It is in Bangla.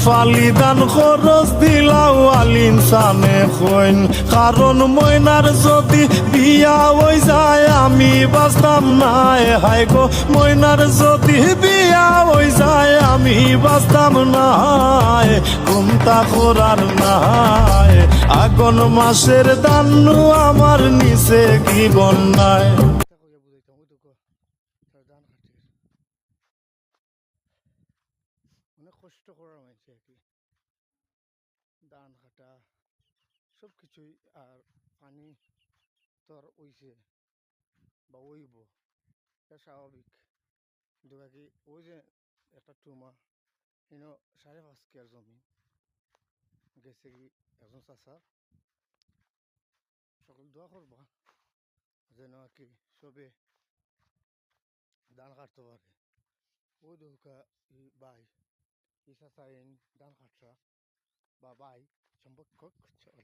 ফালি দান খরচ দিলাও আলিম সানে হইন, কারণ ময়নার যদি বিয়া হই যায় আমি বাঁচতাম নাই। হায় গো ময়নার যদি বিয়া হই যায় আমি বাঁচতাম নাই, ঘুমটা করার নাই। আগুন মাসের দান্নু আমার নিচে কি বন্যায়। অনেক কষ্ট করার মানুষ আর কি, ধান কাটা সব কিছুই। আর পানি তোর ওইছে বা ওইব, এটা স্বাভাবিক। কিন্তু বাকি ওই যে একটা টুমা ইনো 5.5 কেয়ার জমি গেছে কি একজন চাষা, সকল দোয়া করবা যেন আর কি সবে ধান কাটতে পারে। ওই দোকা বাই ই চাষা ধান কাটরা বা বাই সম্পর্ক চলে।